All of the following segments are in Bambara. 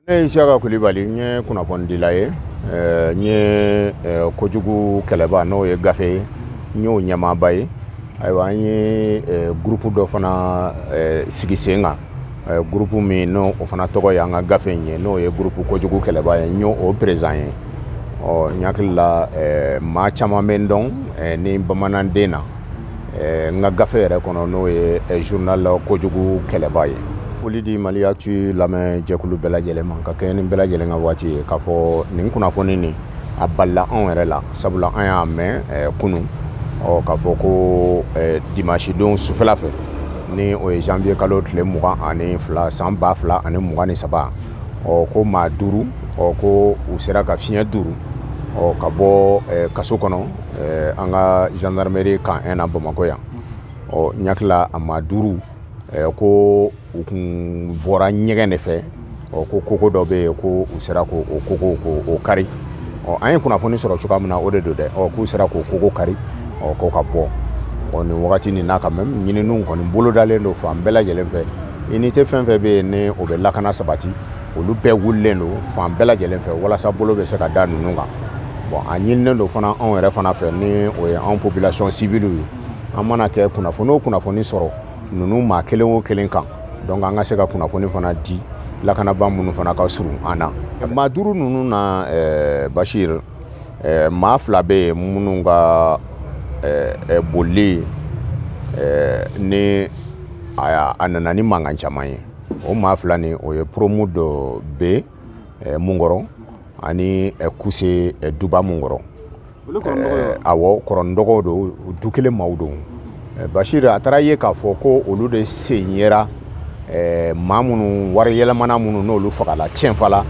Ne Isiaka Coulibaly nye kunnafonidila ye nye kojugu kɛlɛba n'o ye gafe ye n'o ɲɛmaaba ye ayiwa an ye groupe dɔ fana sigi sen kan groupe min n'o fana tɔgɔ ye an ka gafe in ye n'o ye groupe kojugu kɛlɛba ye n y'o président ye n hakili la maa caman bɛ n dɔn ni bamananden na n ka gafe yɛrɛ kɔnɔ n'o ye journal kojugu kɛlɛba ye. Foli di Maliactu lamɛn jɛkulu bɛɛ lajɛlen ma ka kɛ ni bɛɛ lajɛlen ka waati ye k'a fɔ nin kunnafoni nin a balila anw yɛrɛ la sabula an y'a mɛn kunun k'a fɔ ko dimanche don sufɛla fɛ ni o ye janvier kalo tile 22 san 2023 ko maa 5 ko u sera ka fiɲɛ 5 ka bɔ kaso kɔnɔ an ka gendarmerie camp 1 na Bamakɔ yan n hakili la a maa 5 ko u kun bɔra ɲɛgɛn de fɛ ko koko dɔ bɛ yen ko u sera ko o koko ko kari an ye kunnafoni sɔrɔ cogoya min na o de don dɛ k'u sera ko koko kari ko ka bɔ nin wagati nin n'a ka même ɲininiw kɔni bolodalen don fan bɛɛ lajɛlen fɛ unité fɛn fɛn bɛ yen ni o bɛ lakana sabati olu bɛɛ wulilen don fan bɛɛ lajɛlen fɛ walasa bolo bɛ se ka da ninnu kan a ɲininen don fana anw yɛrɛ fana fɛ ni o ye anw population civile ye an mana kɛ kunnafoni o kunnafoni sɔrɔ ninnu maa kelen o kelen kan donc an ka se ka kunnafoni fana di lakanaba minnu fana ka surun an na maa 5 ninnu na Bashir maa 2 bɛ yen minnu ka bolili ni a nana ni mankan caman ye o maa 2 ni o ye promo dɔ bɛ Munkɔrɔ ani Kuse Duba Munkɔrɔ awɔ kɔrɔndɔgɔw don du kelen maaw don Bashir a taara ye k'a fɔ ko olu de sen yera maa minnu wari yɛlɛmana minnu n'olu fagala tiɲɛfala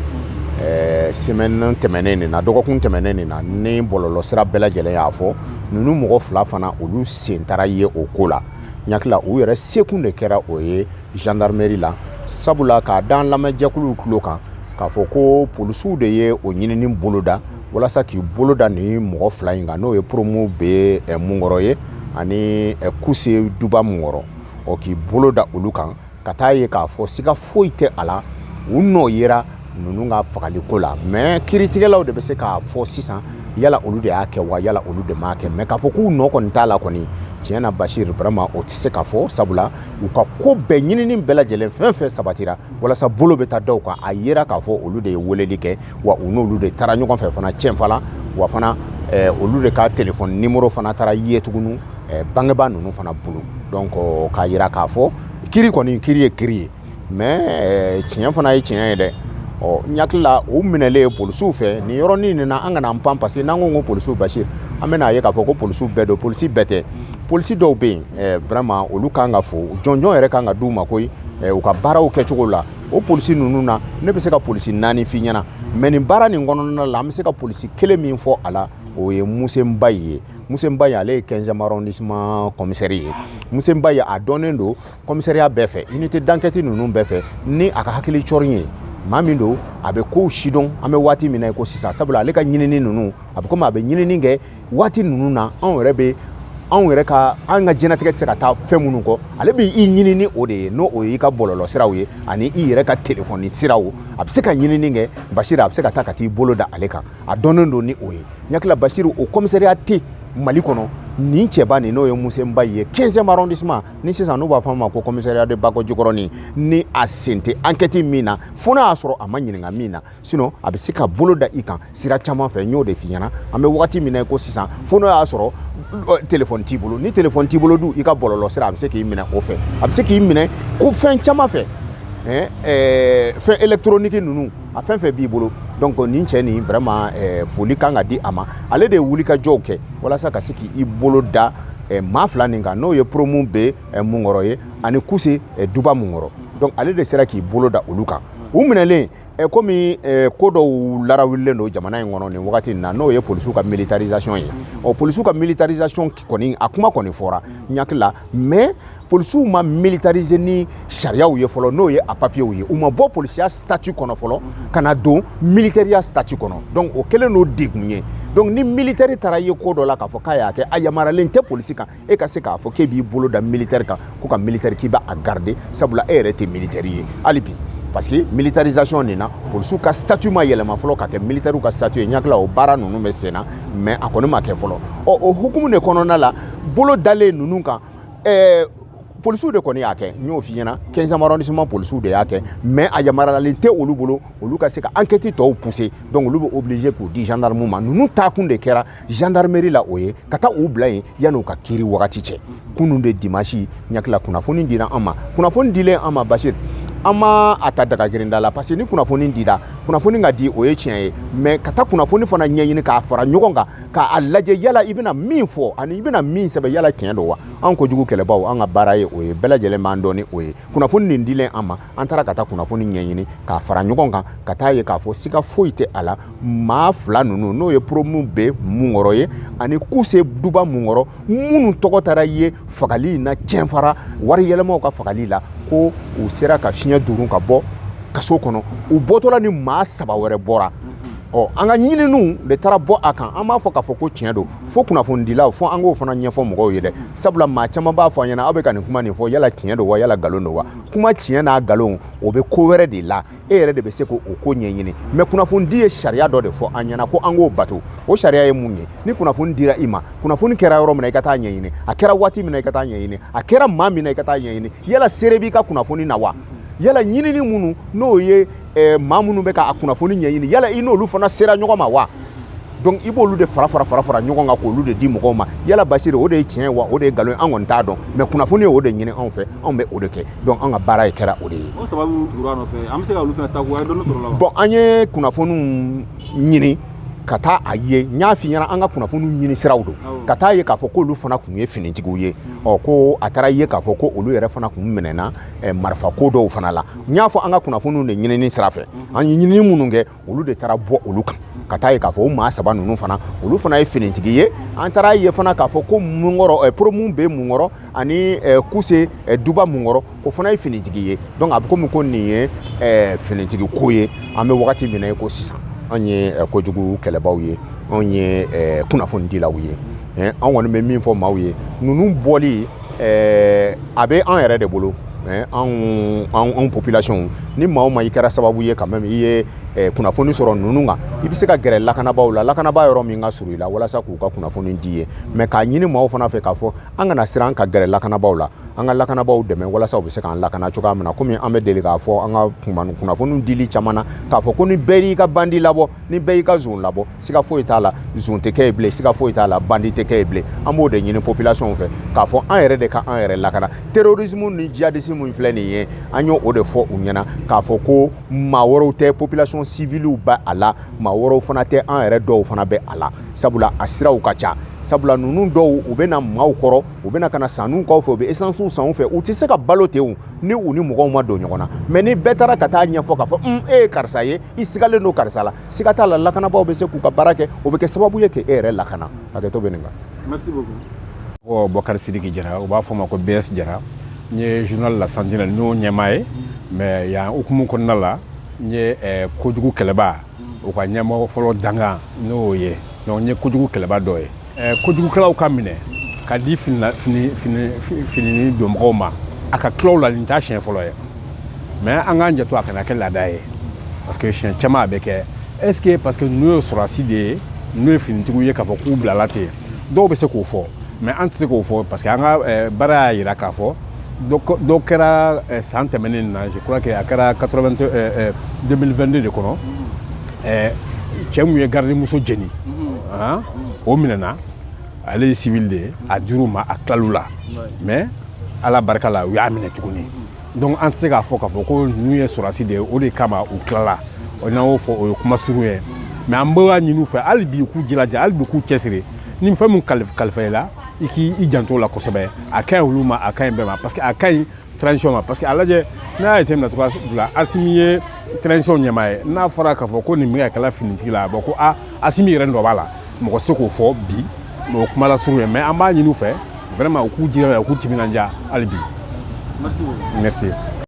semaine tɛmɛnen nin na dɔgɔkun tɛmɛnen nin na ni bɔlɔlɔ sira bɛɛ lajɛlen y'a fɔ ninnu mɔgɔ 2 fana olu sen taara ye o ko la n hakili la u yɛrɛ sekun de kɛra o ye gendarmerie la sabula k'a da an lamɛnjɛkuluw tulo kan k'a fɔ ko polisiw de ye o ɲinini boloda walasa k'i boloda ni mɔgɔ 2 in kan n'o ye promo bɛ Munkɔrɔ ye ani Kuse Duba Munkɔrɔ k'i boloda olu kan ka taa ye k'a fɔ siga foyi tɛ a la u nɔ yera ninnu ka fagaliko la mais kiiritigɛlaw de bɛ se k'a fɔ sisan yala olu de y'a kɛ wa yala olu de m'a kɛ mais k'a fɔ k'u nɔ kɔni t'a la kɔni tiɲɛ na Bashir vraiment o tɛ se ka fɔ sabula u ka ko bɛɛ ɲinini bɛɛ lajɛlen fɛn fɛn sabatira walasa bolo bɛ taa daw kan a yera k'a fɔ olu de ye weleli kɛ wa u n'olu de taara ɲɔgɔn fɛ fana tiɲɛfala wa fana olu de ka téléphone numéro fana taara ye tuguni bangebaa ninnu fana bolo donc k'a yira k'a fɔ kiri kɔni kiri ye kiri ye mais tiɲɛ fana ye tiɲɛ ye dɛ n hakili la u minɛlen polisiw fɛ nin yɔrɔnin nin na an kana pan parce que n'an ko polisiw Bashir an bɛna ye k'a fɔ ko polisiw bɛɛ don polisi bɛɛ tɛ polisi dɔw bɛ yen vraiment olu kan ka fo jɔnjɔn yɛrɛ kan ka d'u ma koyi u ka baaraw kɛcogo la o polisi ninnu na ne bɛ se ka polisi 4 f'i ɲɛna mais nin baara nin kɔnɔna la an bɛ se ka polisi 1 min fɔ a la o ye Muse Mbayi ye Muse Mbayi ale ye 15e arrondissement commissaire ye Muse Mbayi a dɔnnen don commissariat bɛɛ fɛ unité d'enquête ninnu bɛɛ fɛ ni a ka hakili cɔri ye maa min don a bɛ kow sidɔn an bɛ waati min na ko sisan sabula ale ka ɲinini ninnu a bɛ komi a bɛ ɲinini kɛ waati ninnu na anw yɛrɛ ka diɲɛnatigɛ tɛ se ka taa fɛn minnu kɔ ale bɛ i ɲinini o de ye n'o y'i ka bɔlɔlɔ siraw ye ani i yɛrɛ ka téléphone siraw a bɛ se ka ɲinini kɛ Bashir a bɛ se ka taa ka t'i bolo da ale kan a dɔnnen don ni o ye n hakili la Bashir o commissariat tɛ Mali kɔnɔ nin cɛba nin n'o ye Muse Mbayi ye 15e arrondissement ni sisan n'u b'a fɔ a ma ko commissariat de Bakɔjikɔrɔni ni a sen tɛ enquête min na fo n'a y'a sɔrɔ a ma ɲininka min na sinon a bɛ se ka bolo da i kan sira caman fɛ n y'o de f'i ɲɛna an bɛ wagati min na ko sisan fo n'o y'a sɔrɔ téléphone t'i bolo ni téléphone t'i bolo dun i ka bɔlɔlɔ sira a bɛ se k'i minɛ o fɛ a bɛ se k'i minɛ ko fɛn caman fɛ fɛn électronique ninnu a fɛn fɛn b'i bolo donc nin cɛ nin vraiment foli kan ka di a ma ale de ye wulikajɔw kɛ walasa ka se k'i bolo da maa 2 nin kan n'o ye promo bɛ Munkɔrɔ ye ani Kuse Duba Munkɔrɔ donc ale de sera k'i bolo da olu kan u minɛlen komi ko dɔw larawililen don jamana in kɔnɔ nin wagati in na n'o ye polisiw ka militarisation ye polisiw ka militarisation kɔni a kuma kɔni fɔra n hakili la mais polisiw ma militariser ni sariyaw ye fɔlɔ n'o ye a papiyew ye u ma bɔ polisiya statut kɔnɔ fɔlɔ ka na don militariya statut kɔnɔ donc o kɛlen n'o degun ye donc ni militaire taara ye ko dɔ la k'a fɔ k'a y'a kɛ a yamaralen tɛ polisi kan e ka se k'a fɔ k'e b'i bolo da militaire kan ko ka militaire k'i b'a garder sabula e yɛrɛ tɛ militaire ye hali bi parce que militarisation nina policiers ka statut ma yɛlɛma fɔlɔ ka kɛ militaire ka statut ye ɲakila o baara ninnu bɛ sen na mais a kɔni ma kɛ fɔlɔ o hukumu de kɔnɔna la bolo dalen ninnu kan policiers de kɔni y'a kɛ n y'o f'i ɲɛna 15e arrondissement policiers de y'a kɛ mais a yamaruyalen tɛ olu bolo olu ka se ka enquête tɔw pousser donc olu bɛ obligé k'u di gendarme ma ninnu taakun de kɛra gendarmerie la o ye ka taa u bila yen yanni u ka kiiri wagati cɛ kunun de dimanche ɲakila kunnafoni dira an ma kunnafoni dilen an ma Bashir an ma a ta daga gerinda la parce que ni kunnafoni dira kunnafoni ka di o ye tiɲɛ ye mais ka taa kunnafoni fana ɲɛɲini k'a fara ɲɔgɔn kan k'a lajɛ yala i bɛna min fɔ ani i bɛna min sɛbɛn yala tiɲɛ don wa an kojugu kɛlɛbaw an ka baara ye o ye bɛɛ lajɛlen b'an dɔn ni o ye kunnafoni nin dilen an ma an taara ka taa kunnafoni ɲɛɲini k'a fara ɲɔgɔn kan ka taa ye k'a fɔ siga foyi tɛ a la maa fila ninnu n'o ye promu bɛ Munkɔrɔ ye ani Kuse Duba Munkɔrɔ minnu tɔgɔ taara ye fagali in na tiɲɛ fara wari yɛlɛmaw ka fagali la ko u sera ka fiɲɛ duuru ka bɔ kaso kɔnɔ u bɔtɔla ni maa 3 wɛrɛ bɔra an ka ɲininiw de taara bɔ a kan an b'a fɔ k'a fɔ ko tiɲɛ don fo kunnafonidilaw fo an k'o fana ɲɛfɔ mɔgɔw ye dɛ sabula maa caman b'a fɔ an ɲɛna aw bɛ ka nin kuma nin fɔ yala tiɲɛ don wa yala nkalon don wa kuma tiɲɛ n'a nkalon o bɛ ko wɛrɛ de la e yɛrɛ de bɛ se k'o ko ɲɛɲini mais kunnafonidi ye sariya dɔ de fɔ an ɲɛna ko an k'o bato o sariya ye mun ye ni kunnafoni dira i ma kunnafoni kɛra yɔrɔ min na i ka taa ɲɛɲini a kɛra waati min na i ka taa ɲɛɲini a kɛra maa min na i ka taa ɲɛɲini yala seere b'i ka kunnafoni na wa yala ɲinini minnu n'o ye maa minnu bɛ ka kunnafoni ɲɛɲini yala i n'olu fana sera ɲɔgɔn ma wa donc i b'olu de fara ɲɔgɔn kan k'olu de di mɔgɔw ma yala Bashir o de ye tiɲɛ wa o de ye nkalon an kɔni t'a dɔn mais kunnafoni ye o de ɲini anw fɛ anw bɛ o de kɛ donc an ka baara ye kɛra o de ye o sababu tugura nɔfɛ an bɛ se ka olu fana ta k'u ye dɔnni sɔrɔ la bon an ye kunnafoniw ɲini ka taa a ye n y'a f'i ɲɛna an ka kunnafoniw ɲini siraw don ka taa ye k'a fɔ k'olu fana tun ye finitigiw ye ko a taara ye k'a fɔ ko olu yɛrɛ fana tun minɛna marifa ko dɔw fana la n y'a fɔ an ka kunnafoniw de ɲinini sira fɛ an ye ɲinini minnu kɛ olu de taara bɔ olu kan ka taa ye k'a fɔ o maa 3 ninnu fana olu fana ye finitigi ye an taara ye fana k'a fɔ ko Munkɔrɔ promu bɛ Munkɔrɔ ani Kuse Duba Munkɔrɔ o fana ye finitigi ye donc a bɛ komi ko nin ye finitigi ko ye an bɛ wagati min na ko sisan an ye kojugu kɛlɛbaw ye an ye kunnafonidilaw ye an kɔni bɛ min fɔ maaw ye ninnu bɔli a bɛ an yɛrɛ de bolo anw population ni maa o maa i kɛra sababu ye quand même i ye kunnafoni sɔrɔ ninnu kan i bɛ se ka gɛrɛ lakanabaaw la lakanabaa yɔrɔ min ka surun i la walasa k'u ka kunnafoni di ye mais k'a ɲini maaw fana fɛ k'a fɔ an kana siran ka gɛrɛ lakanabaaw la an ka lakanabaaw dɛmɛ walasa u bɛ se k'an lakana cogoya min na komi an bɛ deli k'a fɔ an ka kunnafoni dili caman na k'a fɔ ko ni bɛɛ y'i ka bandi labɔ ni bɛɛ y'i ka zon labɔ siga foyi t'a la zon tɛ kɛ ye bilen siga foyi t'a la bandi tɛ kɛ ye bilen an b'o de ɲini population fɛ k'a fɔ an yɛrɛ de ka an yɛrɛ lakana terrorisme ni djihadisme min filɛ nin ye an y'o de fɔ u ɲɛna k'a fɔ ko maa wɛrɛw tɛ population civile bɛ a la maa wɛrɛw fana tɛ an yɛrɛ dɔw fana bɛ a la sabula a siraw ka ca sabula ninnu dɔw u bɛna maaw kɔrɔ u bɛna ka na sanuw k'aw fɛ u bɛ essence san u fɛ u tɛ se ka balo ten ni u ni mɔgɔw ma don ɲɔgɔn na mais ni bɛɛ taara ka taa ɲɛfɔ k'a fɔ e ye karisa ye i sigalen don karisa la siga t'a la lakanabaaw bɛ se k'u ka baara kɛ o bɛ kɛ sababu ye k'e yɛrɛ lakana hakɛto bɛ nin kan. Merci beaucoup. Bokar Sidiki Jara u b'a fɔ ma ko BS Jara n ye journal La Sentinelle n'o ɲɛmaa ye mais yan hukumu kɔnɔna la n ye kojugu kɛlɛba u ka ɲɛmɔgɔ fɔlɔ dangan n'o ye donc n ye kojugu kɛlɛba dɔ ye kojugukɛlaw ka minɛ ka di fini don mɔgɔw ma a ka tilaw la nin t'a siɲɛ fɔlɔ ye mais an k'an janto a kana kɛ laada ye parce que siɲɛ caman a bɛ kɛ est ce que parce que n'o ye sɔrɔdasi de ye n'o ye finitigiw ye k'a fɔ k'u bilala ten dɔw bɛ se k'o fɔ mais an tɛ se k'o fɔ parce que an ka baara y'a jira k'a fɔ dɔ kɛra san tɛmɛnen na je crois que a kɛra 2022 de kɔnɔ cɛ mun ye gardimuso jeni o minɛna ale ye civil de ye a dir'u ma a tilal'u la mais ala barika la u y'a minɛ tuguni donc an tɛ se k'a fɔ ko ninnu ye sɔrɔdasi de ye o de kama u tilala o n'an y'o fɔ o ye kuma surun ye mais an b'a ɲini u fɛ hali bi u k'u jilaja hali bi u k'u cɛsiri ni fɛn min kalifa i la i k'i janto la kosɛbɛ a ka ɲi olu ma a ka ɲi bɛɛ ma parce que a ka ɲi transition ma parce que a lajɛ n'a y'a jateminɛ cogoya la Asimi ye transition ɲɛmaa ye n'a fɔra k'a fɔ ko nin bɛ ka kɛla finitigi la a bɔ ko Asimi yɛrɛ nɔ b'a la mɔgɔ se k'o fɔ bi o kuma la surun ye mais an b'a ɲini u fɛ vraiment u k'u jilaja u k'u timinanja hali bi. Merci.